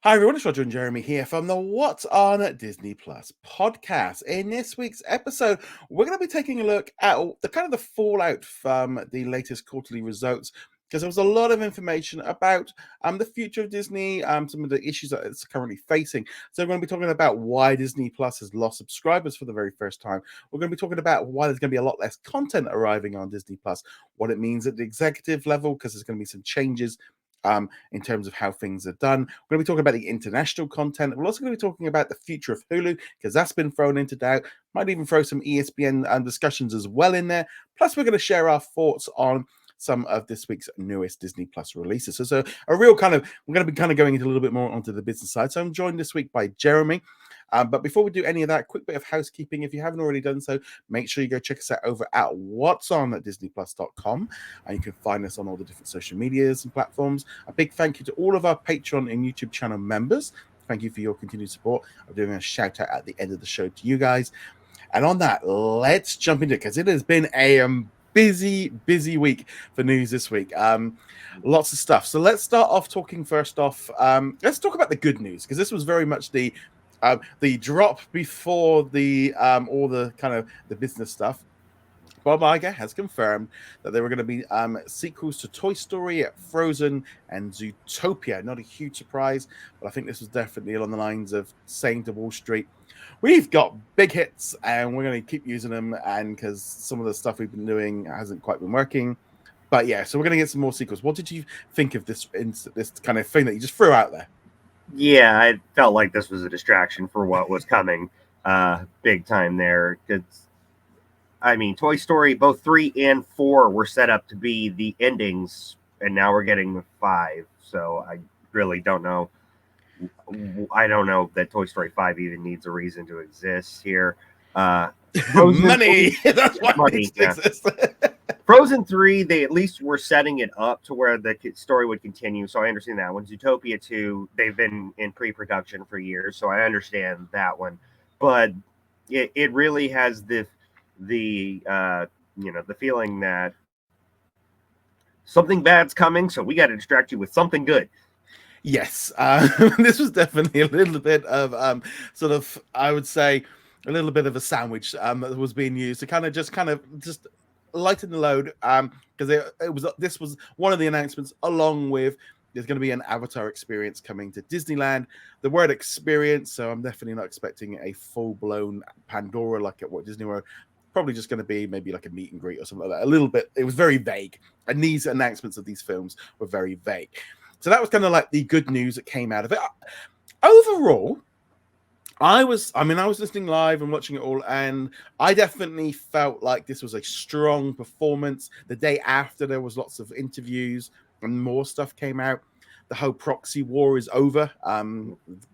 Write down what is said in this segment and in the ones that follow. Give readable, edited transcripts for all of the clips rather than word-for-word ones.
Hi everyone, it's Roger and Jeremy here from the What's on Disney Plus podcast. In this week's episode, we're going to be taking a look at the kind of the fallout from the latest quarterly results, because there was a lot of information about the future of Disney, some of the issues that it's currently facing. So we're going to be talking about why Disney Plus has lost subscribers for the very first time. We're going to be talking about why there's going to be a lot less content arriving on Disney Plus, what it means at the executive level, because there's going to be some changes in terms of how things are done. We're going to be talking about the international content. We're also going to be talking about the future of Hulu, because that's been thrown into doubt. Might even throw some ESPN discussions as well in there. Plus, we're going to share our thoughts on some of this week's newest Disney Plus releases. So a real kind of, we're going to be kind of going into a little bit more onto the business side. So I'm joined this week by Jeremy. But before we do any of that, quick bit of housekeeping. If you haven't already done so, make sure you go check us out over at whatsonatdisneyplus.com. And you can find us on all the different social medias and platforms. A big thank you to all of our Patreon and YouTube channel members. Thank you for your continued support. I'm doing a shout out at the end of the show to you guys. And on that, let's jump into it, because it has been a busy week for news this week. Lots of stuff. So let's start off talking first off. Let's talk about the good news, because this was very much the drop before the all the kind of the business stuff. Bob Iger has confirmed that there were going to be sequels to Toy Story, Frozen, and Zootopia. Not a huge surprise, but I think this was definitely along the lines of saying to Wall Street, we've got big hits and we're going to keep using them, and because some of the stuff we've been doing hasn't quite been working. But yeah, so we're going to get some more sequels. What did you think of this kind of thing that you just threw out there? Yeah, I felt like this was a distraction for what was coming big time there. I mean, Toy Story, both 3 and 4 were set up to be the endings, and now we're getting 5. So I really don't know. I don't know that Toy Story 5 even needs a reason to exist here. Money! That's why money, it exists. Frozen 3, they at least were setting it up to where the story would continue, so I understand that one. Zootopia 2, they've been in pre-production for years, so I understand that one. But it really has the feeling that something bad's coming, so we got to distract you with something good. Yes, this was definitely a little bit of sort of, I would say, a little bit of a sandwich that was being used to kind of just lighten the load, because this was one of the announcements, along with there's going to be an Avatar experience coming to Disneyland. The word experience, so I'm definitely not expecting a full-blown Pandora like at Walt Disney World. Probably just going to be maybe like a meet and greet or something like that. A little bit, it was very vague, and these announcements of these films were very vague. So that was kind of like the good news that came out of it. Overall, I was listening live and watching it all, and I definitely felt like this was a strong performance. The day after, there was lots of interviews and more stuff came out. The whole proxy war is over.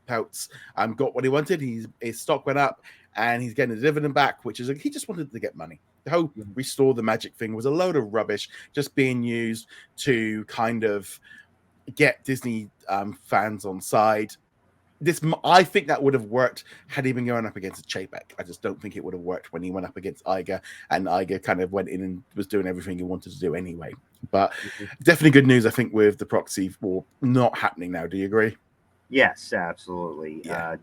Peltz got what he wanted. His stock went up, and he's getting a dividend back, which is he just wanted to get money. The whole restore the magic thing was a load of rubbish, just being used to kind of get Disney fans on side. I think that would have worked had he been going up against a Chapek. I just don't think it would have worked when he went up against Iger, and Iger kind of went in and was doing everything he wanted to do anyway. But definitely good news, I think, with the proxy war not happening now. Do you agree? Yes, absolutely. Yeah.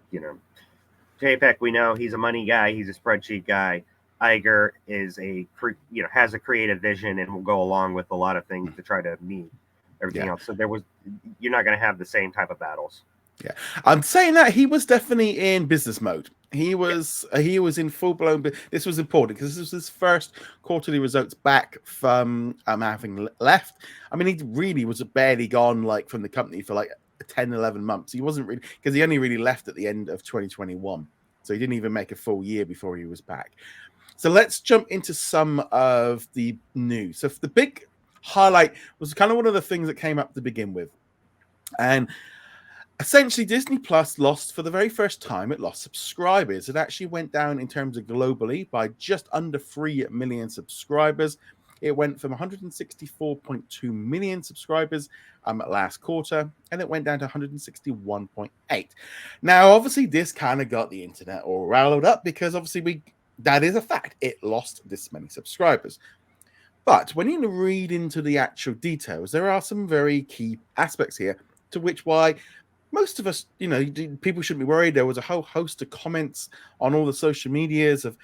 Chapek, we know he's a money guy. He's a spreadsheet guy. Iger is has a creative vision and will go along with a lot of things to try to meet everything else. So you're not going to have the same type of battles. Yeah, I'm saying that he was definitely in business mode. He was in full blown. This was important because this was his first quarterly results back from having left. I mean, he really was barely gone like from the company for like 10, 11 months. He wasn't really, because he only really left at the end of 2021, so he didn't even make a full year before he was back. So let's jump into some of the news. So the big highlight was kind of one of the things that came up to begin with, and essentially, Disney Plus lost for the very first time. It lost subscribers. It actually went down in terms of globally by just under 3 million subscribers. It went from 164.2 million subscribers last quarter, and it went down to 161.8. Now, obviously, this kind of got the internet all riled up, because obviously that is a fact. It lost this many subscribers. But when you read into the actual details, there are some very key aspects here to which why most of us, people shouldn't be worried. There was a whole host of comments on all the social medias of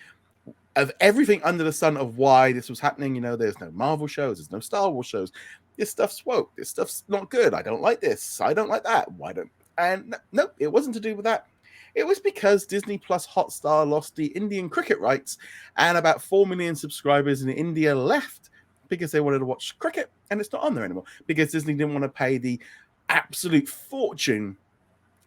everything under the sun of why this was happening. There's no Marvel shows, there's no Star Wars shows. This stuff's woke. This stuff's not good. I don't like this. I don't like that. Why don't? And nope, it wasn't to do with that. It was because Disney Plus Hotstar lost the Indian cricket rights, and about 4 million subscribers in India left because they wanted to watch cricket, and it's not on there anymore because Disney didn't want to pay the absolute fortune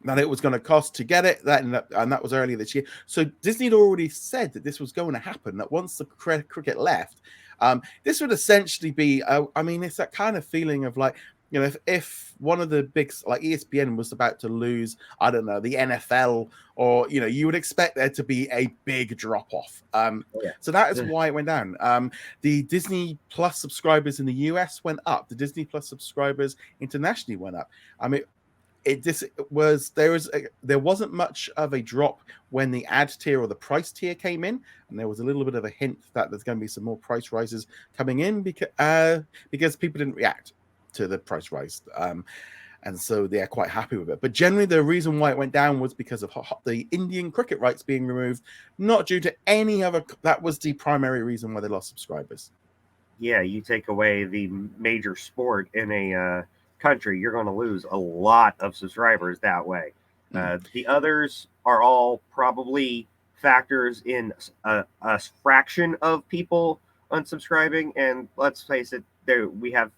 that it was going to cost to get it. And that was earlier this year. So Disney had already said that this was going to happen, that once the cricket left, this would essentially be, it's that kind of feeling of like, if one of the big, like ESPN was about to lose, I don't know, the NFL, or, you would expect there to be a big drop off. So that is why it went down. The Disney Plus subscribers in the US went up. The Disney Plus subscribers internationally went up. There wasn't much of a drop when the ad tier or the price tier came in, and there was a little bit of a hint that there's going to be some more price rises coming in because people didn't react to the price rise, and so they're quite happy with it. But generally, the reason why it went down was because of the Indian cricket rights being removed, not due to any other. That was the primary reason why they lost subscribers. Yeah, you take away the major sport in a country, you're going to lose a lot of subscribers that way. The others are all probably factors in a fraction of people unsubscribing, and let's face it, we have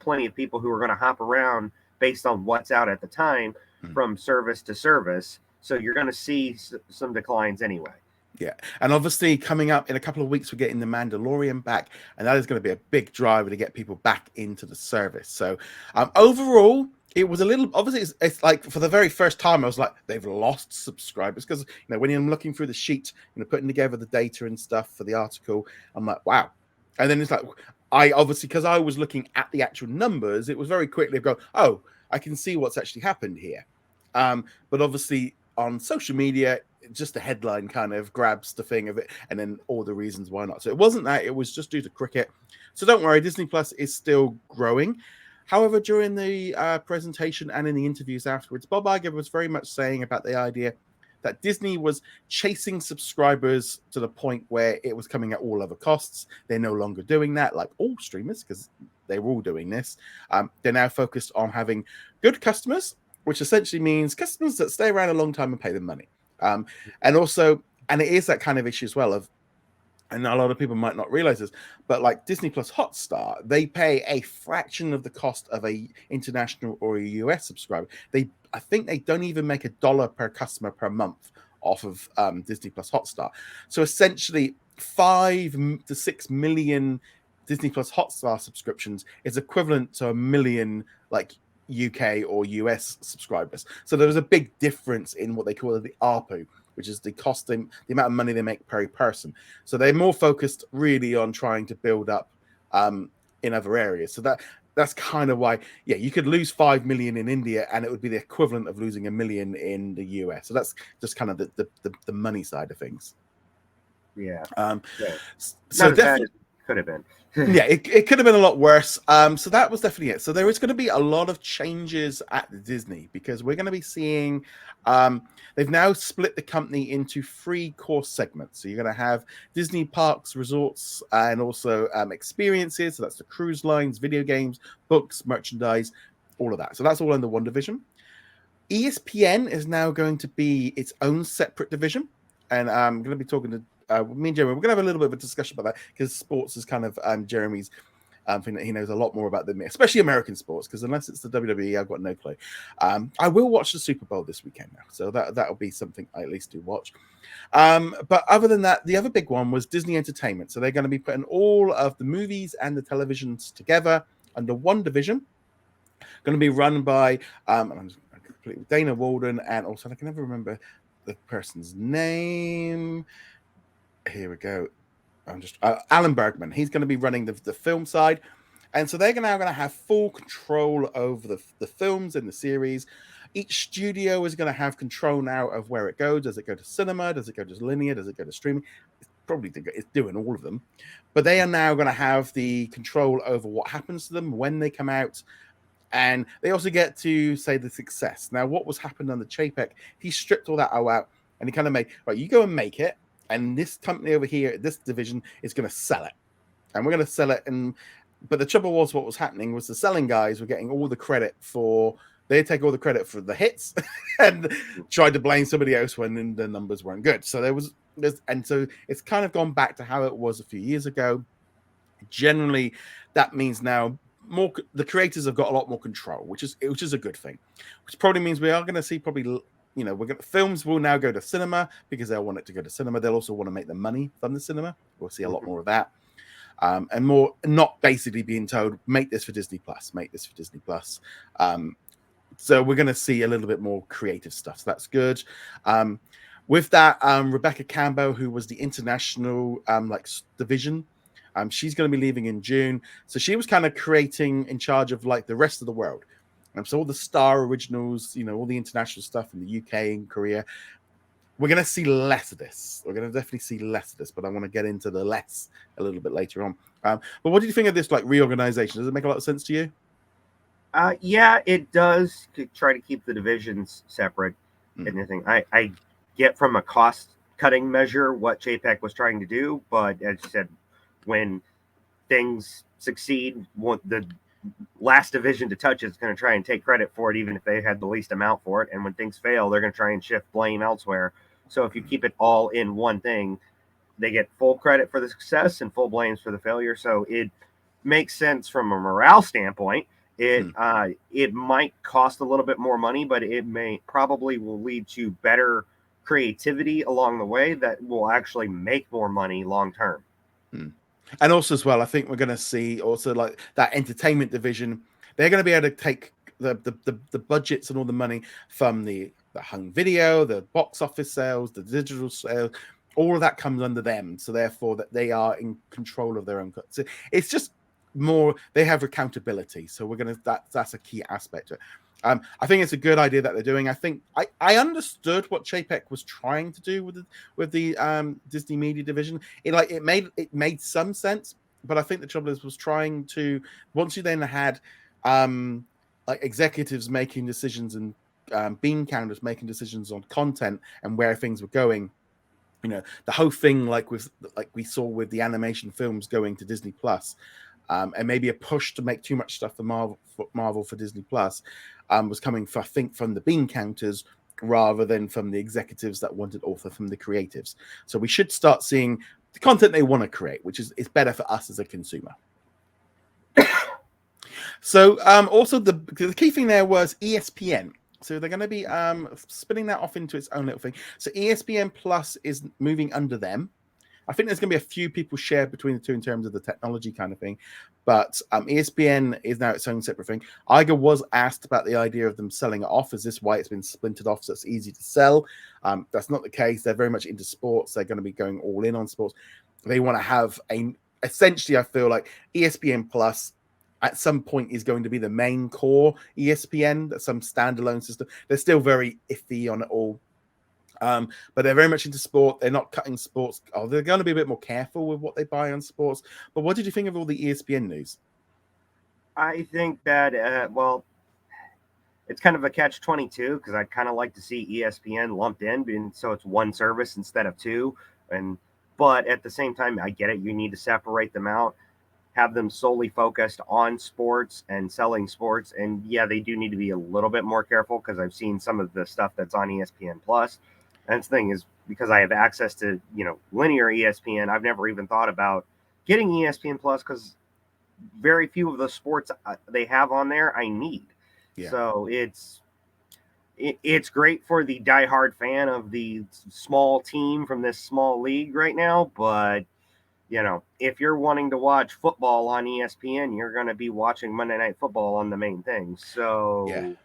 plenty of people who are going to hop around based on what's out at the time from service to service, so you're going to see some declines anyway. Yeah, and obviously coming up in a couple of weeks, we're getting the Mandalorian back, and that is going to be a big driver to get people back into the service. So overall, it was a little, obviously it's like for the very first time, I was like, they've lost subscribers, because when you're looking through the sheet, putting together the data and stuff for the article, I'm like, wow. And then it's like, I obviously, because I was looking at the actual numbers, it was very quickly go, oh, I can see what's actually happened here. But obviously on social media, just the headline kind of grabs the thing of it, and then all the reasons why not. So it wasn't that, it was just due to cricket. So don't worry, Disney Plus is still growing. However, during the presentation and in the interviews afterwards, Bob Iger was very much saying about the idea that Disney was chasing subscribers to the point where it was coming at all other costs. They're no longer doing that, like all streamers, because they were all doing this. They're now focused on having good customers, which essentially means customers that stay around a long time and pay them money. And it is that kind of issue as well of, and a lot of people might not realize this, but like Disney Plus Hotstar, they pay a fraction of the cost of a international or a US subscriber. I think they don't even make $1 per customer per month off of Disney Plus Hotstar. So essentially 5 to 6 million Disney Plus Hotstar subscriptions is equivalent to 1 million like UK or US subscribers. So there was a big difference in what they call the ARPU, which is the amount of money they make per person. So they're more focused really on trying to build up in other areas. So that's kind of why, you could lose 5 million in India and it would be the equivalent of losing 1 million in the US. So that's just kind of the money side of things. Yeah. So definitely could have been. it could have been a lot worse. So that was definitely it. So there is going to be a lot of changes at Disney, because we're going to be seeing they've now split the company into 3 core segments. So you're going to have Disney parks, resorts, and also experiences. So that's the cruise lines, video games, books, merchandise, all of that. So that's all under one division. ESPN is now going to be its own separate division, and I'm going to be talking to me and Jeremy. We're going to have a little bit of a discussion about that, because sports is kind of Jeremy's thing that he knows a lot more about than me, especially American sports, because unless it's the WWE, I've got no clue. I will watch the Super Bowl this weekend now, so that'll be something I at least do watch. But other than that, the other big one was Disney Entertainment. So they're going to be putting all of the movies and the televisions together under one division. Going to be run by Dana Walden, and also I can never remember the person's name. Here we go. I'm just Alan Bergman. He's going to be running the film side, and so they're now going to have full control over the films and the series. Each studio is going to have control now of where it goes. Does it go to cinema? Does it go to linear? Does it go to streaming? It's doing all of them, but they are now going to have the control over what happens to them, when they come out, And they also get to say the success. Now, what was happened on the Chapek, he stripped all that out and he kind of made, right, you go and make it. And this company over here, this division is going to sell it. And we're going to sell it. But the trouble was, what was happening was the selling guys were getting all the credit for, they take all the credit for the hits and tried to blame somebody else when the numbers weren't good. So so it's kind of gone back to how it was a few years ago. Generally, that means now the creators have got a lot more control, which is a good thing. Which probably means we are going to see films will now go to cinema because they'll want it to go to cinema. They'll also want to make the money from the cinema. We'll see a lot more of that. And more not basically being told, make this for Disney Plus, make this for Disney Plus. So we're going to see a little bit more creative stuff. So that's good. With that, Rebecca Cambo, who was the international division, she's going to be leaving in June. So she was kind of creating in charge of like the rest of the world. So all the Star originals, all the international stuff in the UK and Korea. We're going to see less of this. We're going to definitely see less of this, but I want to get into the less a little bit later on. But what do you think of this reorganization? Does it make a lot of sense to you? Yeah, it does. To try to keep the divisions separate. Anything I get from a cost-cutting measure what JPEG was trying to do, but as you said, when things succeed, the last division to touch is going to try and take credit for it, even if they had the least amount for it. And when things fail, they're going to try and shift blame elsewhere. So if you keep it all in one thing, they get full credit for the success and full blames for the failure. So it makes sense from a morale standpoint. It might cost a little bit more money, but it probably will lead to better creativity along the way that will actually make more money long term. And also as well, I think we're going to see also like that entertainment division. They're going to be able to take the budgets and all the money from the home video, the box office sales, the digital sales. All of that comes under them. So therefore, that they are in control of their own. So it's just more. They have accountability. So we're going to that's a key aspect to it. I think it's a good idea that they're doing. I think I understood what Chapek was trying to do with the Disney Media division. It made some sense, but I think the trouble was trying to, once you then had executives making decisions and bean counters making decisions on content and where things were going. The whole thing like we saw with the animation films going to Disney Plus. And maybe a push to make too much stuff for Marvel for Disney Plus was coming, I think, from the bean counters rather than from the executives that wanted author from the creatives. So we should start seeing the content they want to create, which is better for us as a consumer. So also the key thing there was ESPN. So they're going to be spinning that off into its own little thing. So ESPN Plus is moving under them. I think there's going to be a few people shared between the two in terms of the technology kind of thing. But ESPN is now its own separate thing. Iger was asked about the idea of them selling it off. Is this why it's been splintered off so it's easy to sell? That's not the case. They're very much into sports. They're going to be going all in on sports. They want to have essentially, I feel like ESPN Plus at some point is going to be the main core ESPN, that's some standalone system. They're still very iffy on it all. But they're very much into sport. They're not cutting sports. They're going to be a bit more careful with what they buy on sports. But what did you think of all the ESPN news? I think that, it's kind of a catch-22 because I'd kind of like to see ESPN lumped in, so it's one service instead of two. But at the same time, I get it. You need to separate them out, have them solely focused on sports and selling sports. And yeah, they do need to be a little bit more careful because I've seen some of the stuff that's on ESPN Plus. And the thing is, because I have access to, linear ESPN, I've never even thought about getting ESPN Plus because very few of the sports they have on there I need. Yeah. So it's great for the diehard fan of the small team from this small league right now. But, if you're wanting to watch football on ESPN, you're going to be watching Monday Night Football on the main thing. So,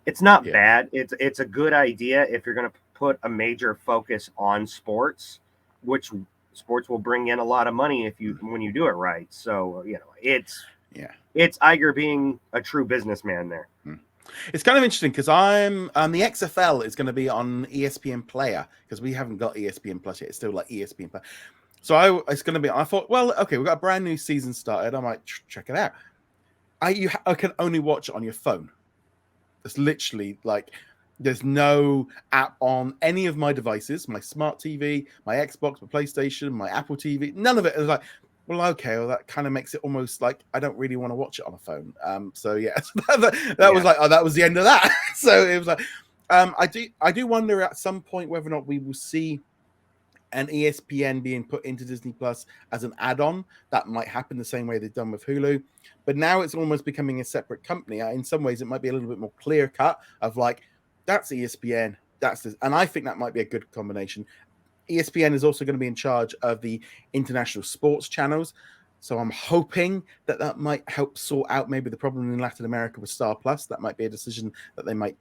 it's not bad. It's a good idea if you're going to put a major focus on sports, which sports will bring in a lot of money when you do it right. So, it's Iger being a true businessman there. It's kind of interesting because I'm the XFL is going to be on ESPN Player because we haven't got ESPN Plus yet. It's still like ESPN Player. So it's going to be. I thought, well, okay, we've got a brand new season started. I might check it out. I can only watch it on your phone. It's literally like there's no app on any of my devices, my smart TV, my Xbox, my PlayStation, my Apple TV. None of it is like, well, okay, well, that kind of makes it almost like I don't really want to watch it on a phone. So yeah, that was like, oh, that was the end of that. So it was like, I do wonder at some point whether or not we will see and ESPN being put into Disney Plus as an add-on. That might happen the same way they've done with Hulu. But now it's almost becoming a separate company. In some ways, it might be a little bit more clear cut of like, that's ESPN, that's this. And I think that might be a good combination. ESPN is also going to be in charge of the international sports channels. So I'm hoping that that might help sort out maybe the problem in Latin America with Star Plus. That might be a decision that they might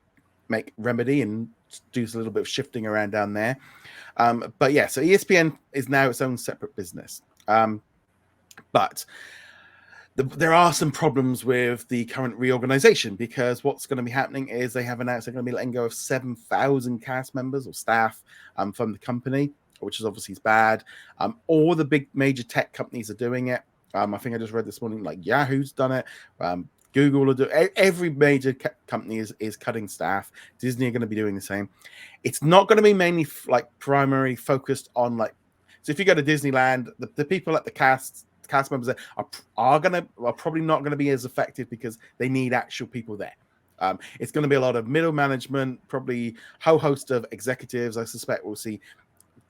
make remedy and do a little bit of shifting around down there. But yeah, so ESPN is now its own separate business. But there are some problems with the current reorganization because what's going to be happening is they have announced they're going to be letting go of 7,000 cast members or staff from the company, which is obviously bad. All the big major tech companies are doing it. I think I just read this morning, like Yahoo's done it. Google will do every major company is cutting staff. Disney are going to be doing the same. It's not going to be mainly like primary focused on like. So if you go to Disneyland, the people at the cast members are probably not going to be as effective because they need actual people there. It's going to be a lot of middle management, probably whole host of executives. I suspect we'll see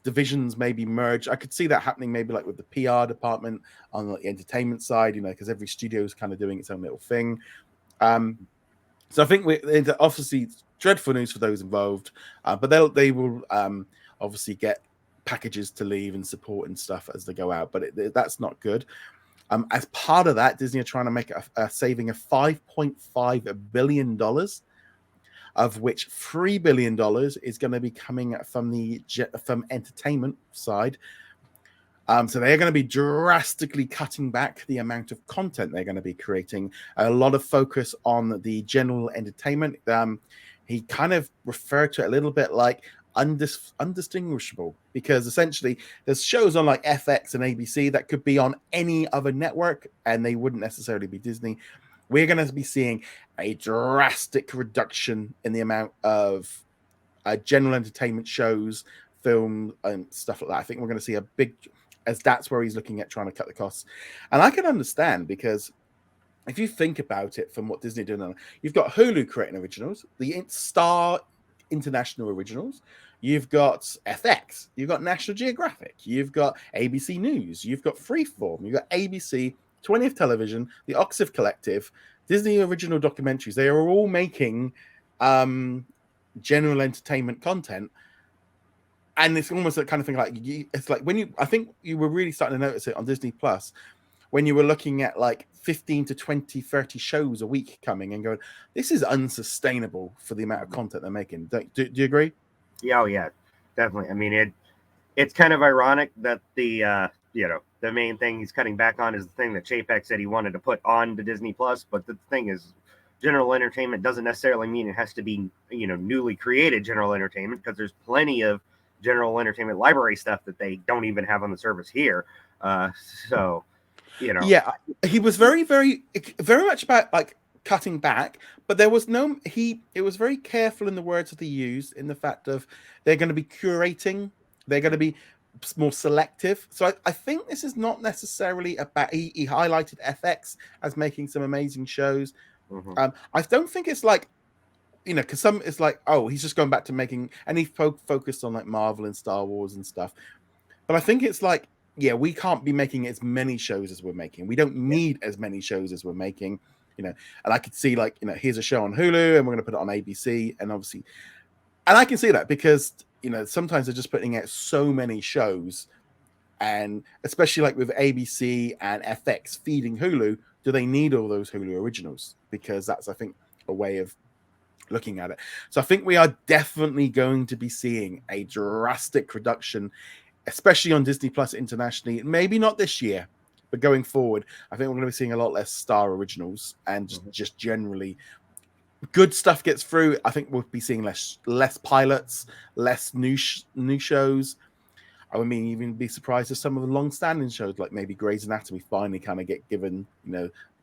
divisions maybe merge. I could see that happening maybe like with the PR department on the entertainment side, because every studio is kind of doing its own little thing. So I think obviously dreadful news for those involved, but they will obviously get packages to leave and support and stuff as they go out, but that's not good. As part of that, Disney are trying to make a saving of $5.5 billion, of which $3 billion is going to be coming from entertainment side. So they're going to be drastically cutting back the amount of content they're going to be creating. A lot of focus on the general entertainment. He kind of referred to it a little bit like undistinguishable, because essentially there's shows on like FX and ABC that could be on any other network and they wouldn't necessarily be Disney. We're going to be seeing a drastic reduction in the amount of general entertainment shows, film, and stuff like that. I think we're going to see a big, as that's where he's looking at trying to cut the costs. And I can understand, because if you think about it from what Disney are doing now, you've got Hulu creating originals, the Star International originals, you've got FX, you've got National Geographic, you've got ABC News, you've got Freeform, you've got ABC, 20th Television, the Oxif Collective, Disney original documentaries. They are all making general entertainment content. And it's almost that kind of thing, like it's like I think you were really starting to notice it on Disney Plus when you were looking at like 15 to 20, 30 shows a week coming and going, this is unsustainable for the amount of content they're making. Do you agree? Yeah, oh yeah, definitely. I mean, it's kind of ironic that the main thing he's cutting back on is the thing that Chapek said he wanted to put on to Disney Plus. But the thing is, general entertainment doesn't necessarily mean it has to be, newly created general entertainment, because there's plenty of general entertainment library stuff that they don't even have on the service here. So, Yeah, he was very, very, very much about like cutting back, but there was it was very careful in the words that he used, in the fact of they're going to be curating, they're going to be more selective. So I think this is not necessarily about, he highlighted FX as making some amazing shows. Mm-hmm. I don't think it's like, because some it's like, oh, he's just going back to making, and he focused on like Marvel and Star Wars and stuff. But I think it's like, yeah, we can't be making as many shows as we're making. We don't need as many shows as we're making, And I could see like, here's a show on Hulu and we're going to put it on ABC, and obviously, and I can see that because, sometimes they're just putting out so many shows, and especially like with ABC and FX feeding Hulu, do they need all those Hulu originals? Because that's, I think, a way of looking at it. So I think we are definitely going to be seeing a drastic reduction, especially on Disney Plus internationally. Maybe not this year, but going forward, I think we're going to be seeing a lot less Star originals, and just generally good stuff gets through. I think we'll be seeing less pilots, less new shows. I would mean even be surprised if some of the long-standing shows like maybe Grey's Anatomy finally kind of get given,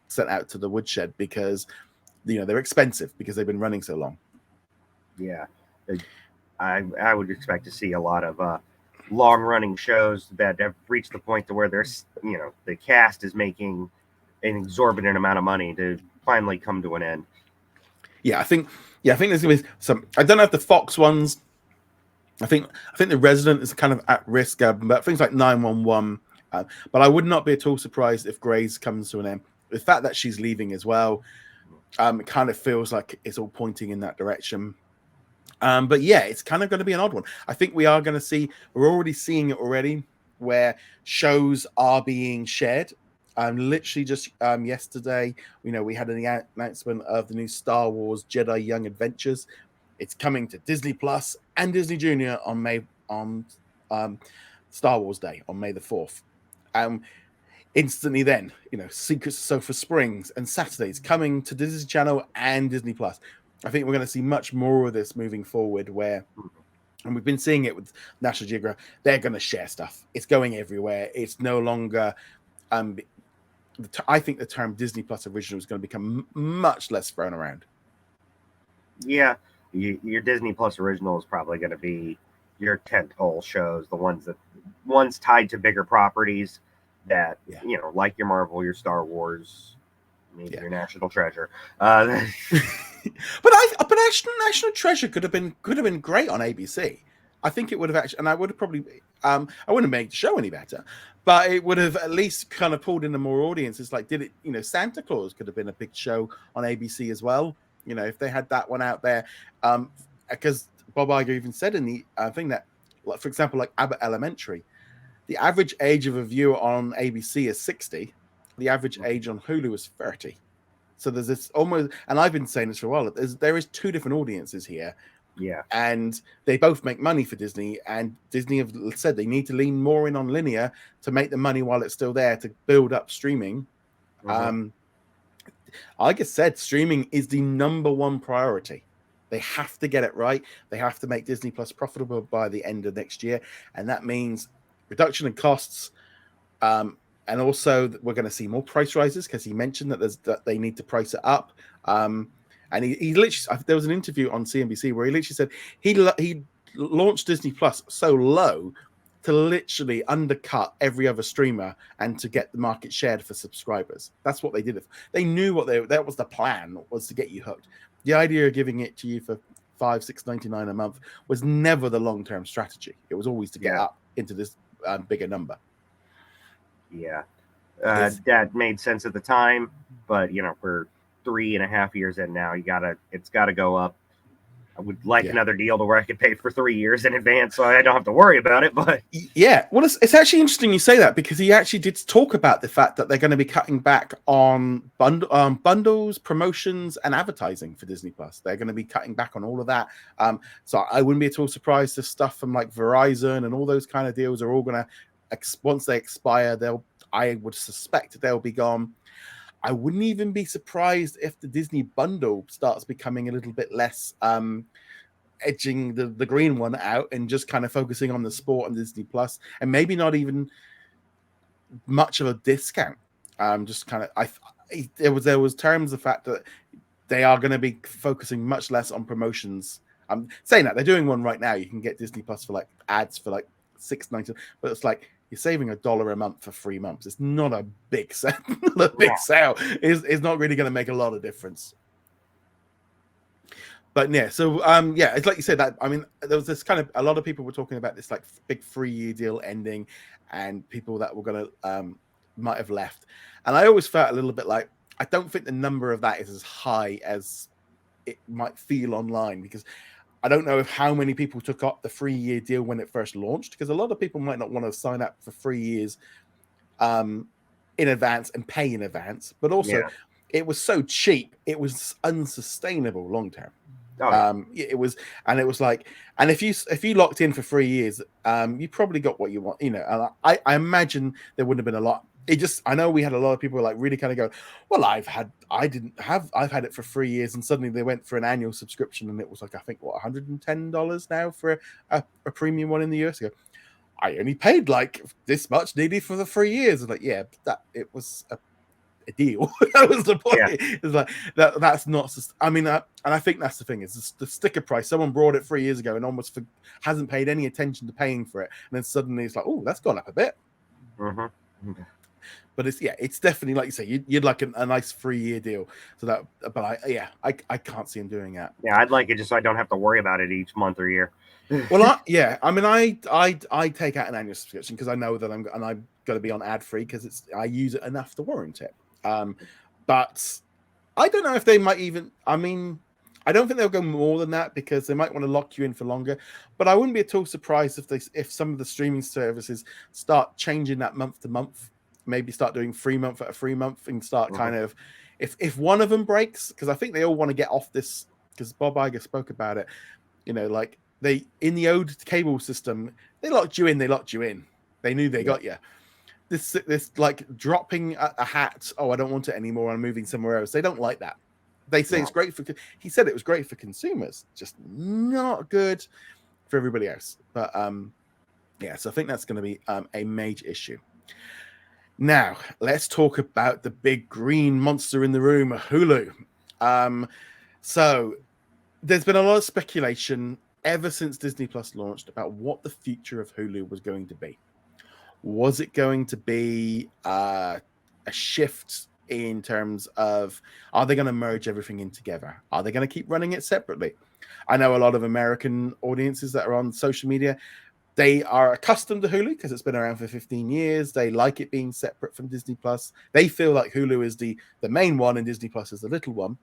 sent out to the woodshed because they're expensive because they've been running so long. Yeah, I would expect to see a lot of long running shows that have reached the point to where there's the cast is making an exorbitant amount of money to finally come to an end. Yeah, I think there's gonna be some. I don't know if the Fox ones. I think the Resident is kind of at risk, but things like 911. But I would not be at all surprised if Grey's comes to an end. The fact that she's leaving as well, it kind of feels like it's all pointing in that direction. But yeah, it's kind of going to be an odd one. I think we are going to see. We're already seeing it already, where shows are being shared. Literally just yesterday, we had an announcement of the new Star Wars Jedi Young Adventures. It's coming to Disney Plus and Disney Junior on Star Wars Day on May the 4th. Instantly then, Secrets of Sofa Springs and Saturdays coming to Disney Channel and Disney Plus. I think we're going to see much more of this moving forward and we've been seeing it with National Geographic, they're going to share stuff. It's going everywhere. It's no longer, I think the term Disney Plus original is going to become much less thrown around. Yeah, your Disney Plus original is probably going to be your tentpole shows, the ones tied to bigger properties that, like your Marvel, your Star Wars, maybe your National Treasure. But National Treasure could have been great on ABC. I think it would have actually, and I would have probably, I wouldn't have made the show any better, but it would have at least kind of pulled in the more audiences. Like, did it? Santa Claus could have been a big show on ABC as well. If they had that one out there, because Bob Iger even said in the thing that, like, for example, like Abbott Elementary, the average age of a viewer on ABC is 60. The average age on Hulu is 30. So there's this almost, and I've been saying this for a while, there is two different audiences here. Yeah. And they both make money for Disney, and Disney have said they need to lean more in on linear to make the money while it's still there to build up streaming. Like I said, streaming is the number one priority. They have to get it right. They have to make Disney Plus profitable by the end of next year. And that means reduction in costs, and also we're going to see more price rises because he mentioned that they need to price it up. And he literally, there was an interview on CNBC where he literally said he launched Disney Plus so low to literally undercut every other streamer and to get the market shared for subscribers. That's what they did. They knew that was the plan, was to get you hooked. The idea of giving it to you for $5-$6.99 a month was never the long-term strategy. It was always to get up into this bigger number. Yeah, that made sense at the time, but we're 3.5 years in now. It's got to go up. I would like another deal to where I could pay for 3 years in advance, so I don't have to worry about it. But well, it's actually interesting you say that, because he actually did talk about the fact that they're going to be cutting back on bundles, promotions, and advertising for Disney Plus. They're going to be cutting back on all of that. So I wouldn't be at all surprised if stuff from like Verizon and all those kind of deals are all going to, once they expire, I would suspect they'll be gone. I wouldn't even be surprised if the Disney bundle starts becoming a little bit less edging the green one out and just kind of focusing on the sport and Disney Plus, and maybe not even much of a discount. Just kind of, there was terms of the fact that they are going to be focusing much less on promotions. I'm saying that they're doing one right now. You can get Disney Plus for like ads for like $6.99, but it's like you're saving $1 a month for 3 months. It's not a big sale. Sale is not really going to make a lot of difference. But yeah, so it's like you said that. I mean, there was this kind of, a lot of people were talking about this like big 3-year deal ending, and people that were going to might have left. And I always felt a little bit like, I don't think the number of that is as high as it might feel online, because I don't know how many people took up the 3-year deal when it first launched, because a lot of people might not want to sign up for 3 years in advance and pay in advance. But also, it was so cheap, it was unsustainable long term. It was like, and if you locked in for 3 years, you probably got what you want. And I imagine there wouldn't have been a lot. I know we had a lot of people like really kind of go, well, I've had it for 3 years, and suddenly they went for an annual subscription, and it was like, I think $110 now for a premium one in the US. I only paid like this much nearly for the 3 years. And like, yeah, that it was a deal. That was the point. Yeah. It's like that's not. I mean, and I think that's the thing is the sticker price. Someone brought it 3 years ago and almost hasn't paid any attention to paying for it, and then suddenly it's like, oh, that's gone up a bit. Mm-hmm. But it's definitely like you say, you'd like a nice 3 year deal. So that, but I can't see him doing that. Yeah, I'd like it just so I don't have to worry about it each month or year. Well, I mean, I take out an annual subscription because I know that I'm going to be on ad free because I use it enough to warrant it. But I don't know if they might even. I mean, I don't think they'll go more than that because they might want to lock you in for longer. But I wouldn't be at all surprised if some of the streaming services start changing that month to month. Maybe start doing 3 month at a 3 month and start kind of if one of them breaks, because I think they all want to get off this because Bob Iger spoke about it. You know, like they in the old cable system, they locked you in. They knew they got you. This like dropping a hat. Oh, I don't want it anymore. I'm moving somewhere else. They don't like that. They say it's great for. He said it was great for consumers, just not good for everybody else. But yeah, so I think that's going to be a major issue. Now let's talk about the big green monster in the room, Hulu. So there's been a lot of speculation ever since Disney Plus launched about what the future of Hulu was going to be. Was it going to be a shift in terms of, are they going to merge everything in together? Are they going to keep running it separately? I know a lot of American audiences that are on social media, they are accustomed to Hulu because it's been around for 15 years. They like it being separate from Disney Plus. They feel like Hulu is the main one and Disney Plus is the little one.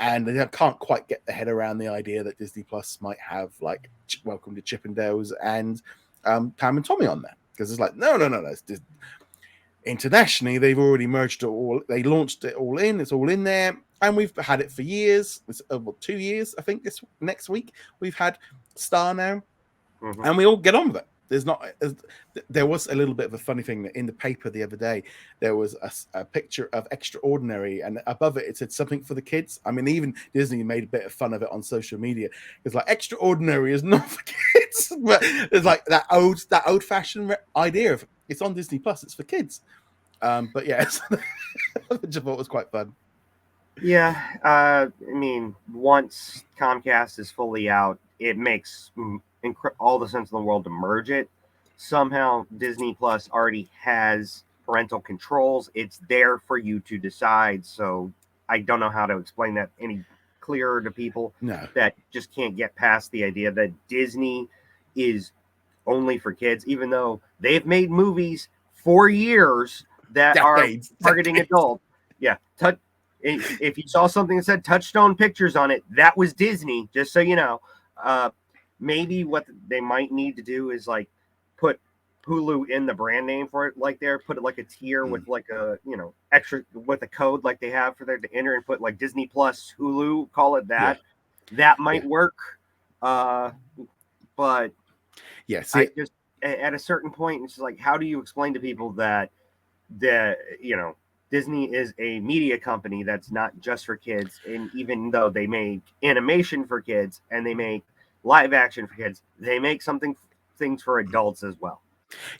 And they can't quite get their head around the idea that Disney Plus might have like Welcome to Chippendales and Pam and Tommy on there. Because it's like, no. Internationally, they've already merged it all. They launched it all in. It's all in there. And we've had it for years. It's 2 years, I think, this next week. We've had Star now. And we all get on with it. There was a little bit of a funny thing that in the paper the other day, there was a picture of Extraordinary, and above it said something for the kids. I mean, even Disney made a bit of fun of it on social media. It's like Extraordinary is not for kids, but it's like that old fashioned idea of it's on Disney Plus, it's for kids. But yes, which I thought was quite fun. Yeah, I mean, once Comcast is fully out, it makes all the sense in the world to merge it. Somehow, Disney Plus already has parental controls. It's there for you to decide. So I don't know how to explain that any clearer to people that just can't get past the idea that Disney is only for kids, even though they've made movies for years that are targeting adults. Yeah. If you saw something that said Touchstone Pictures on it, that was Disney, just so you know. Maybe what they might need to do is like put Hulu in the brand name for it, like there, put it like a tier with like a, extra with a code like they have for there to enter and put like Disney Plus Hulu, call it that. Yeah. That might work. But yes, I just at a certain point, it's like, how do you explain to people that Disney is a media company that's not just for kids, and even though they make animation for kids and they make live action for kids, they make things for adults as well.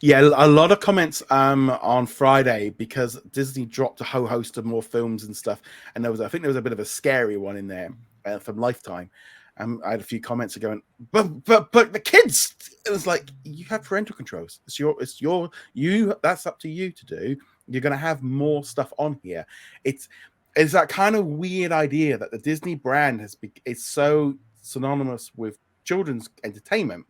Yeah, a lot of comments on Friday because Disney dropped a whole host of more films and stuff, and I think there was a bit of a scary one in there from Lifetime. I had a few comments going, but the kids. It was like, you have parental controls. It's your that's up to you to do. You're going to have more stuff on here. It's that kind of weird idea that the Disney brand is so synonymous with children's entertainment,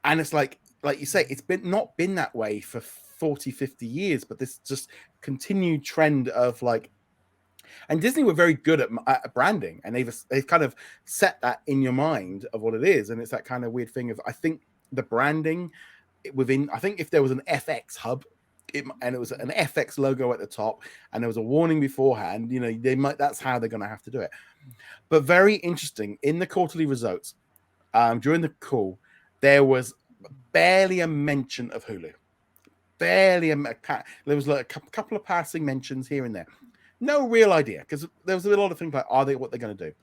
and it's like you say, it's not been that way for 40, 50 years, but this just continued trend of like. And Disney were very good at branding, and they've kind of set that in your mind of what it is, and it's that kind of weird thing of, I think the branding within, I think if there was an FX hub, and it was an FX logo at the top, and there was a warning beforehand, that's how they're going to have to do it. But very interesting, in the quarterly results, during the call, there was barely a mention of Hulu. There was like a couple of passing mentions here and there. No real idea, because there was a lot of things like, are they what they're going to do?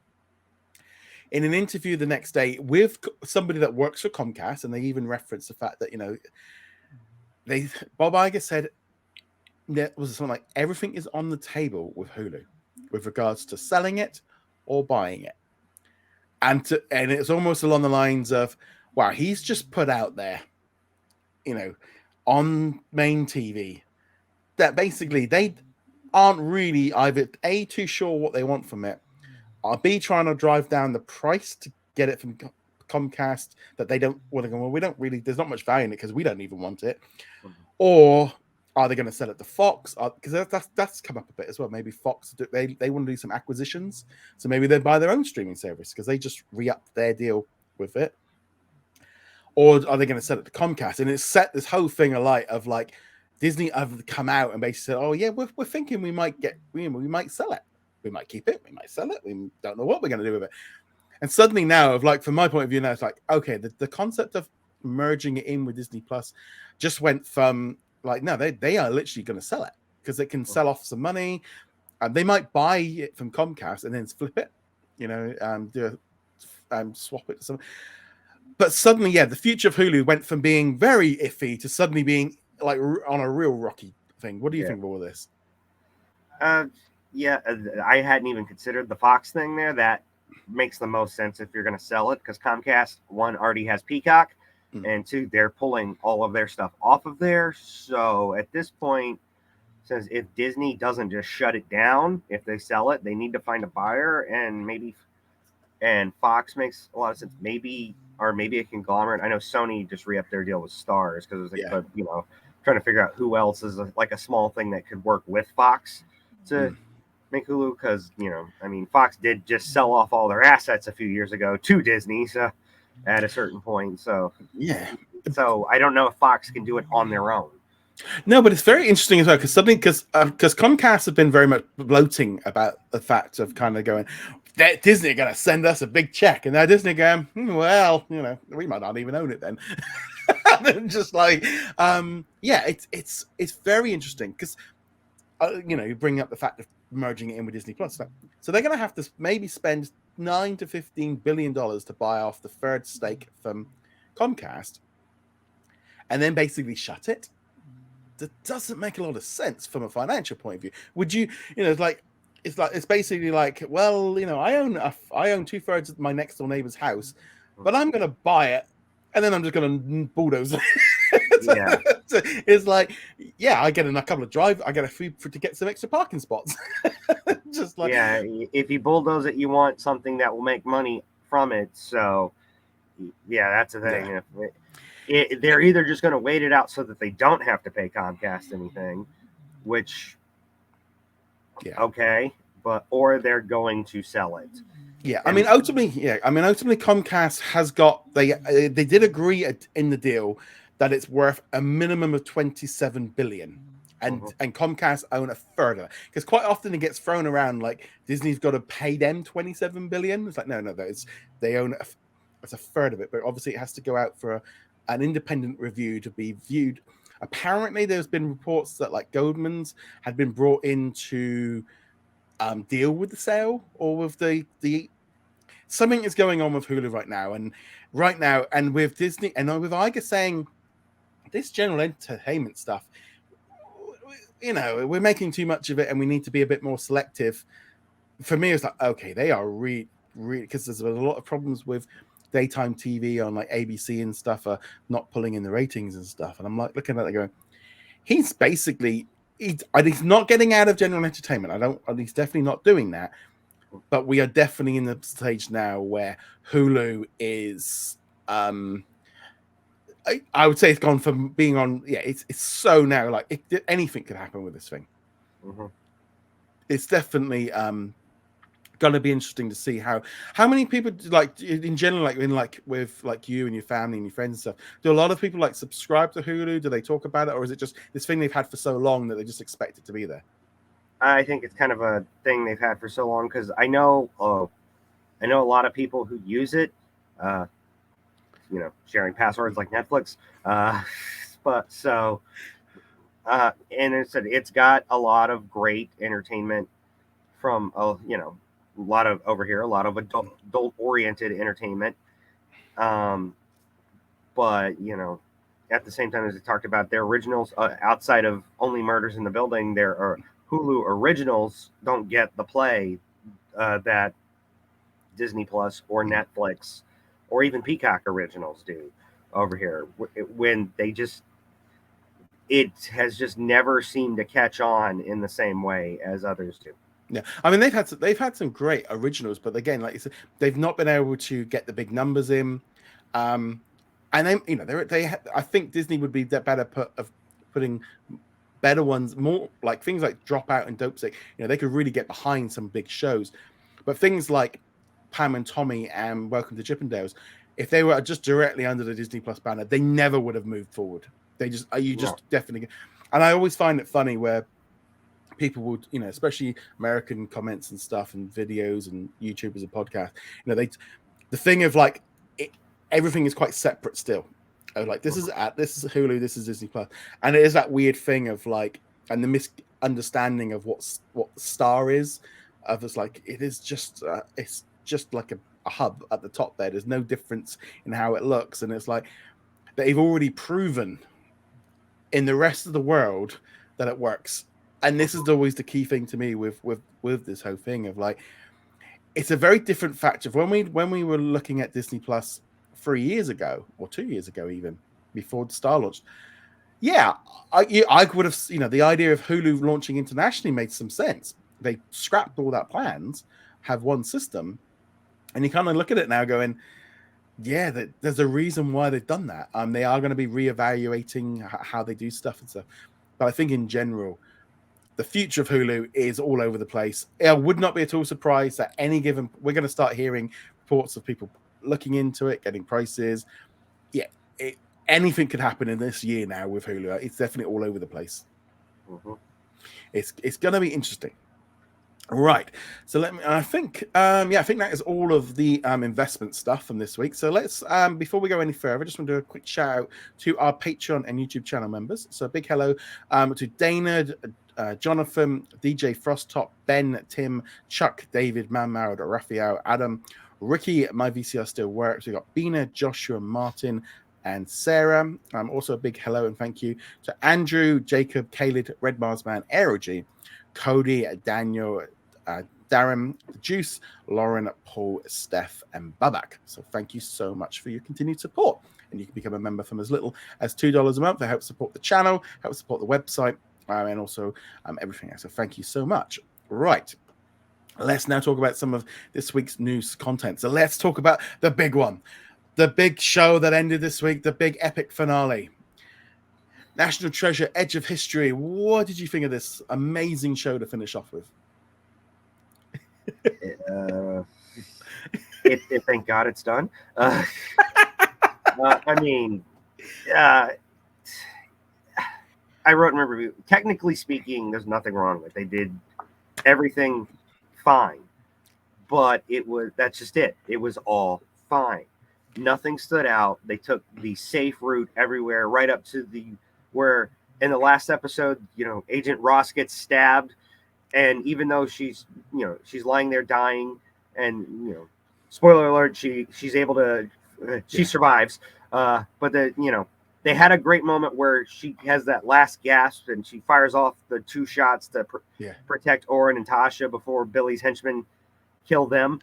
in an interview the next day with somebody that works for Comcast, and they even referenced the fact that Bob Iger said there was something like everything is on the table with Hulu with regards to selling it or buying it, and it's almost along the lines of, wow, he's just put out there, on main TV that basically they aren't really either A, too sure what they want from it, or B, trying to drive down the price to get it from Comcast that they don't want to go, well, we don't really, there's not much value in it because we don't even want it. Or are they going to sell it to Fox? Because that's come up a bit as well. Maybe Fox, they want to do some acquisitions. So maybe they buy their own streaming service because they just re-upped their deal with it. Or are they going to sell it to Comcast? And it's set this whole thing alight of like Disney have come out and basically said, oh yeah, we're thinking we might sell it. We might keep it. We might sell it. We don't know what we're going to do with it. And suddenly now, from my point of view now, it's like, okay, the concept of merging it in with Disney Plus just went from like, no, they are literally going to sell it because they can sell off some money, and they might buy it from Comcast and then flip it, swap it to some. But suddenly, the future of Hulu went from being very iffy to suddenly being like on a real rocky thing. What do you think of all this? I hadn't even considered the Fox thing there. That makes the most sense if you're going to sell it, because Comcast, one, already has Peacock, and two, they're pulling all of their stuff off of there. So at this point, says if Disney doesn't just shut it down, if they sell it, they need to find a buyer, and Fox makes a lot of sense. Maybe a conglomerate. I know Sony just re-upped their deal with Stars because it was like, but trying to figure out who else is a small thing that could work with Fox to make Hulu, because Fox did just sell off all their assets a few years ago to Disney, so at a certain point. So I don't know if Fox can do it on their own. No, but it's very interesting as well because Comcast have been very much bloating about the fact of kind of going, that Disney are going to send us a big check, and now Disney going, well, we might not even own it then. Just like, it's very interesting because you bring up the fact of merging it in with Disney Plus. So they're going to have to maybe spend $9 to $15 billion to buy off the third stake from Comcast, and then basically shut it. That doesn't make a lot of sense from a financial point of view. Would you, it's basically like, well, I own 2/3 of my next door neighbor's house, but I'm going to buy it, and then I'm just going to bulldoze it. It's like, I get a couple of drive, I get a fee to get some extra parking spots. Just like, if you bulldoze it, you want something that will make money from it. So, that's the thing. Yeah. They're either just going to wait it out so that they don't have to pay Comcast anything, which, or they're going to sell it. Ultimately, Comcast has got, they did agree in the deal that it's worth a minimum of $27 billion, and Comcast own a third of it, because quite often it gets thrown around like Disney's got to pay them $27 billion. It's like, no, they own it's a third of it, but obviously it has to go out for an independent review to be viewed. Apparently, there's been reports that like Goldman's had been brought in to deal with the sale, or with the something is going on with Hulu right now, and with Disney, and with Iger saying this general entertainment stuff, we're making too much of it, and we need to be a bit more selective. For me, it's like, okay, they are really, because there's a lot of problems with daytime TV on like ABC and stuff are not pulling in the ratings and stuff. And I'm like looking at it going, he's not getting out of general entertainment. He's definitely not doing that. But we are definitely in the stage now where Hulu is, I would say it's gone from being on, it's so now like anything could happen with this thing. It's definitely, gonna be interesting to see how many people, like in general, like with like you and your family and your friends and stuff, do a lot of people like subscribe to Hulu? Do they talk about it, or is it just this thing they've had for so long that they just expect it to be there? I think it's kind of a thing they've had for so long, because I know a lot of people who use it, sharing passwords like Netflix, and it's got a lot of great entertainment from lot of adult oriented entertainment. Um, but at the same time, as we talked about, their originals outside of Only Murders in the Building, there are Hulu originals don't get the play that Disney Plus or Netflix or even Peacock originals do over here. When it has just never seemed to catch on in the same way as others do. Yeah, I mean they've had some great originals, but again, like you said, they've not been able to get the big numbers in. And they, I think Disney would be better of putting better ones, more like things like Dropout and Dope Sick. They could really get behind some big shows, but things like Pam and Tommy and Welcome to Chippendales, if they were just directly under the Disney Plus banner, they never would have moved forward. Definitely. And I always find it funny where people would, especially American comments and stuff and videos and YouTubers and podcasts, the thing of like everything is quite separate still. Like this is Hulu, this is Disney Plus, and it is that weird thing of like, and the misunderstanding of what Star is, of it's like it's just like a hub at the top there. There's no difference in how it looks, and it's like they've already proven in the rest of the world that it works. And this is always the key thing to me with this whole thing of like, it's a very different factor. When we were looking at Disney Plus 3 years ago or 2 years ago, even before Star launched, yeah, I would have, the idea of Hulu launching internationally made some sense. They scrapped all that plans, have one system, and you kind of look at it now going, yeah, there's a reason why they've done that. They are going to be reevaluating how they do stuff and stuff. But I think in general, the future of Hulu is all over the place. I would not be at all surprised that we're going to start hearing reports of people looking into it, getting prices. Yeah, anything could happen in this year now with Hulu. It's definitely all over the place. Mm-hmm. It's going to be interesting. Right. So I think that is all of the investment stuff from this week. So let's, before we go any further, I just want to do a quick shout out to our Patreon and YouTube channel members. So a big hello to Dana, Jonathan, DJ Frosttop, Ben, Tim, Chuck, David, Manmard, Raphael, Adam, Ricky. My VCR still works. We've got Bina, Joshua, Martin, and Sarah. Also a big hello and thank you to Andrew, Jacob, Caleb, Red Mars Man, Aerogy, Cody, Daniel, Darren, Juice, Lauren, Paul, Steph, and Babak. So thank you so much for your continued support. And you can become a member from as little as $2 a month. That helps support the channel, helps support the website, and also everything else. So thank you so much. Right. Let's now talk about some of this week's news content. So let's talk about the big one. The big show that ended this week, the big epic finale. National Treasure, Edge of History. What did you think of this amazing show to finish off with? Thank God it's done. I mean, I wrote in my review, technically speaking, there's nothing wrong with it. They did everything fine, but that's just it. It was all fine. Nothing stood out. They took the safe route everywhere, right up to where in the last episode, Agent Ross gets stabbed. And even though she's lying there dying, and spoiler alert, she's able to, she survives. But they had a great moment where she has that last gasp and she fires off the 2 shots to protect Oren and Tasha before Billy's henchmen kill them.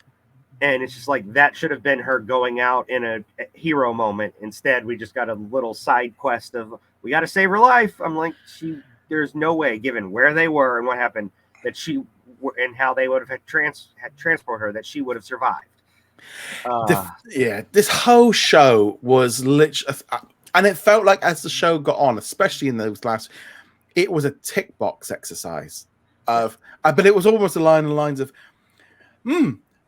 And it's just like, that should have been her going out in a hero moment. Instead, we just got a little side quest of, we got to save her life. I'm like, there's no way, given where they were and what happened, that she and how they would have had transport her, that she would have survived. This whole show was literally, and it felt like as the show got on, especially in those last, it was a tick box exercise of, but it was almost along the lines of,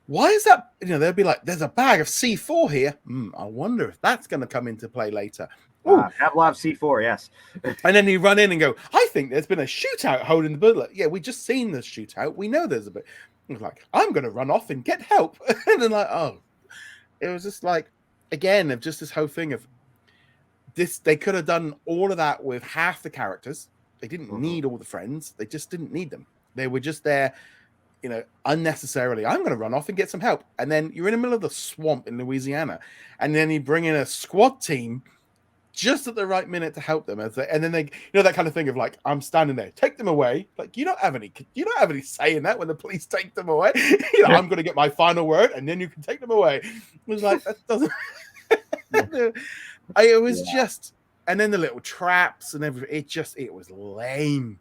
why is that? They'll be like, there's a bag of C4 here. I wonder if that's going to come into play later. Pavlov C4, yes. And then you run in and go, I think there's been a shootout holding the bullet. Yeah, we just seen the shootout. We know there's a bit. It's like, I'm going to run off and get help. And then it was just like, again, of just this whole thing of this. They could have done all of that with half the characters. They didn't need all the friends. They just didn't need them. They were just there. unnecessarily, I'm going to run off and get some help. And then you're in the middle of the swamp in Louisiana, and then you bring in a squad team just at the right minute to help them. And then they, that kind of thing of like, I'm standing there, take them away. Like, you don't have any say in that when the police take them away. I'm going to get my final word, and then you can take them away. It was like, that doesn't. It was just, and then the little traps and everything. It was lame.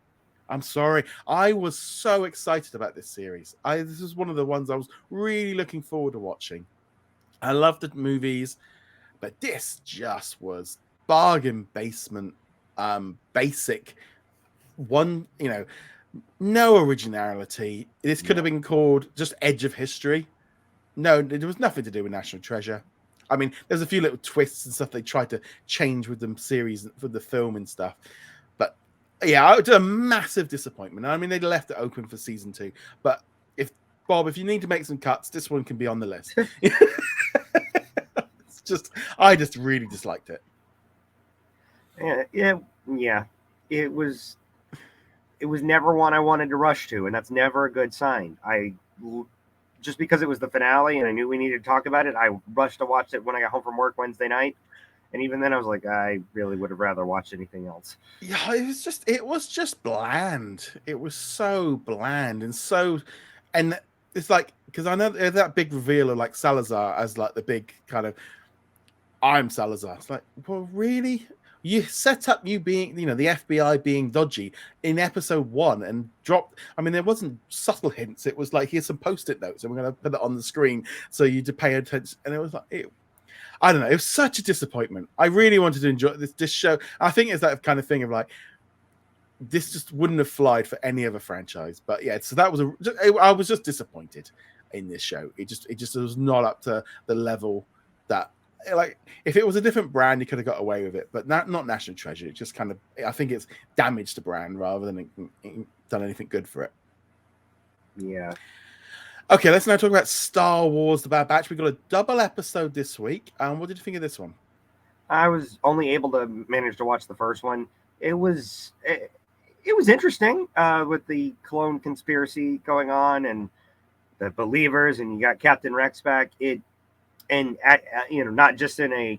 I'm sorry. I was so excited about this series. This is one of the ones I was really looking forward to watching. I loved the movies, but this just was bargain basement, basic one. No originality. This could have been called just Edge of History. No, there was nothing to do with National Treasure. I mean, there's a few little twists and stuff they tried to change with the series, for the film and stuff. But yeah, it was a massive disappointment. I mean, they left it open for season 2. But if you need to make some cuts, this one can be on the list. I just really disliked it. Yeah. It was never one I wanted to rush to, and that's never a good sign. Just because it was the finale and I knew we needed to talk about it, I rushed to watch it when I got home from work Wednesday night. And even then I was like, I really would have rather watched anything else. Yeah, it was just bland. It was so bland and it's like, because I know that big reveal of like Salazar as like the big kind of, I'm Salazar. It's like, well, really? You set up you being, the FBI being dodgy in episode 1 and dropped. I mean, there wasn't subtle hints. It was like, here's some post-it notes and we're going to put it on the screen so you to pay attention. And it was like, I don't know. It was such a disappointment. I really wanted to enjoy this show. I think it's that kind of thing of like, this just wouldn't have flied for any other franchise. But yeah, so that was I was just disappointed in this show. It just was not up to the level that. Like, if it was a different brand, you could have got away with it, but not National Treasure. It just kind of, I think it's damaged the brand rather than it done anything good for it. Yeah. Okay, let's now talk about Star Wars: The Bad Batch. We got a double episode this week. What did you think of this one? I was only able to manage to watch the first one. It was interesting with the clone conspiracy going on and the believers, and you got Captain Rex back. And not just in a,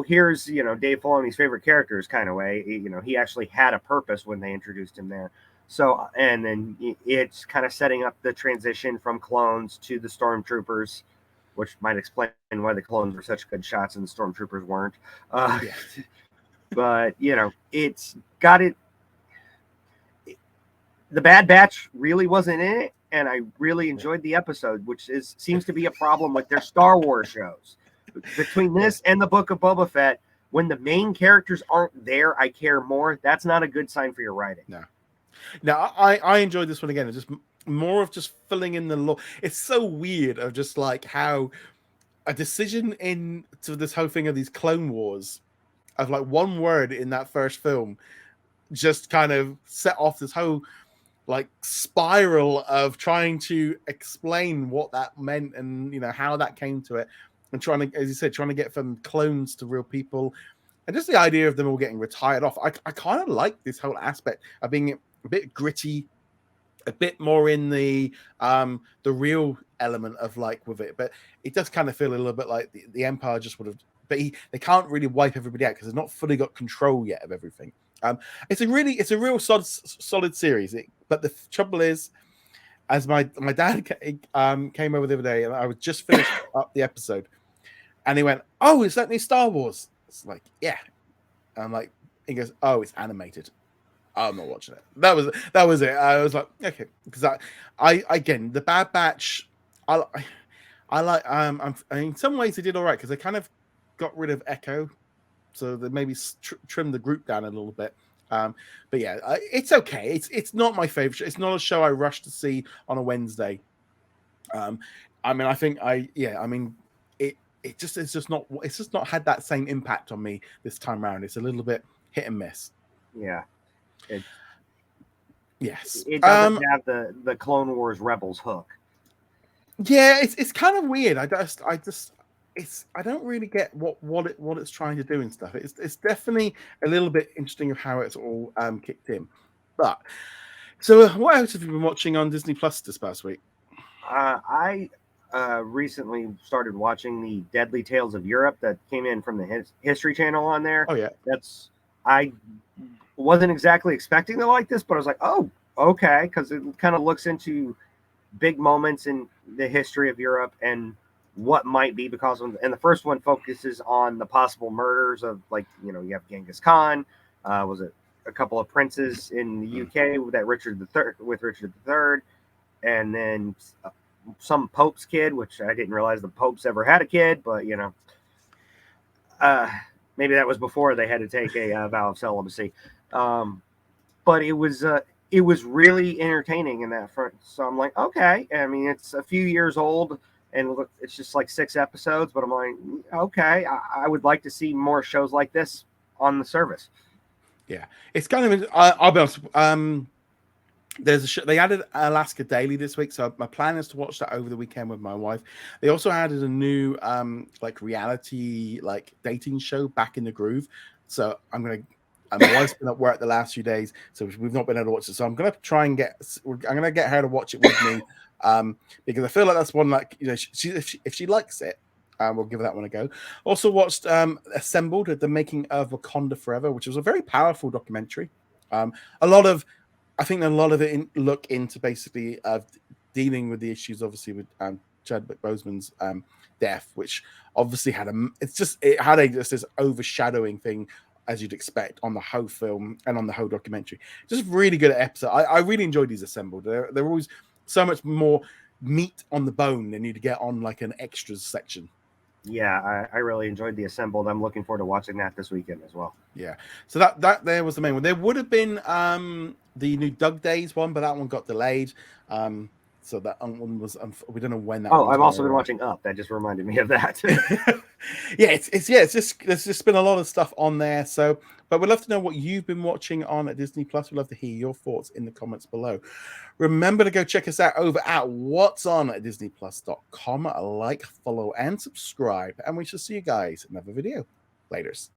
here's Dave Filoni's favorite characters kind of way. He actually had a purpose when they introduced him there. So, and then it's kind of setting up the transition from clones to the stormtroopers, which might explain why the clones were such good shots and the stormtroopers weren't. But it's got it. The Bad Batch really wasn't in it. And I really enjoyed the episode, which seems to be a problem with their Star Wars shows. Between this and the Book of Boba Fett, when the main characters aren't there, I care more. That's not a good sign for your writing. No, I enjoyed this one again. It's just more of just filling in the lore. It's so weird of just like how a decision into this whole thing of these Clone Wars, of like one word in that first film, just kind of set off this whole like spiral of trying to explain what that meant and how that came to it, and trying to, as you said, trying to get from clones to real people, and just the idea of them all getting retired off. I kind of like this whole aspect of being a bit gritty, a bit more in the real element of like with it, but it does kind of feel a little bit like the Empire just would have, but they can't really wipe everybody out because they've not fully got control yet of everything. It's a real solid series. But the trouble is, as my dad came over the other day, and I was just finished up the episode, and he went, "Oh, is that new Star Wars?" It's like, yeah. And I'm like, he goes, "Oh, it's animated." I'm not watching it. That was it. I was like, okay, because I again, the Bad Batch, I like. In some ways they did all right because they kind of got rid of Echo. So they maybe trim the group down a little bit. But yeah, it's okay. It's not my favorite show. It's not a show I rush to see on a Wednesday. I mean, I think it's just not had that same impact on me this time around. It's a little bit hit and miss. Yeah. Yes. It doesn't have the Clone Wars Rebels hook. Yeah, it's kind of weird. I don't really get what it's trying to do and stuff. It's definitely a little bit interesting of how it's all kicked in. But so what else have you been watching on Disney Plus this past week? I recently started watching the Deadly Tales of Europe that came in from the History Channel on there. Oh yeah. That's I wasn't exactly expecting to like this, but I was like, oh, okay, because it kind of looks into big moments in the history of Europe and what might be because of, and the first one focuses on the possible murders of, like, you have Genghis Khan, was it a couple of princes in the UK with Richard III, and then some Pope's kid, which I didn't realize the Popes ever had a kid, but uh, maybe that was before they had to take a vow of celibacy. Um, but it was really entertaining in that front. So I'm like, okay. I mean, it's a few years old, and look, it's just like 6 episodes. But I'm like, okay, I would like to see more shows like this on the service. Yeah, it's kind of. I'll be honest. There's a show, they added Alaska Daily this week, so my plan is to watch that over the weekend with my wife. They also added a new like reality like dating show, Back in the Groove. So I'm gonna. My wife's been at work the last few days, so we've not been able to watch it. So I'm gonna try and I'm gonna get her to watch it with me, because I feel like that's one, like, if she likes it, we'll give that one a go. Also watched Assembled, the making of Wakanda Forever, which was a very powerful documentary. A lot of I think a lot of it look into basically dealing with the issues, obviously, with Chadwick Boseman's death, which obviously it had just this overshadowing thing, as you'd expect, on the whole film and on the whole documentary. Just really good episode. I really enjoyed these Assembled. They're always so much more meat on the bone than you'd get on like an extras section. Yeah, I really enjoyed the Assembled. I'm looking forward to watching that this weekend as well. Yeah. So that there was the main one. There would have been the new Doug Days one, but that one got delayed. So that one was we don't know when that Oh, one's I've going to also been arrive. watching Up. That just reminded me of that. Yeah, it's just there's just been a lot of stuff on there. So, but we'd love to know what you've been watching on Disney Plus. We'd love to hear your thoughts in the comments below. Remember to go check us out over at what's on at disneyplus.com. Like, follow, and subscribe, and we shall see you guys in another video. Laters.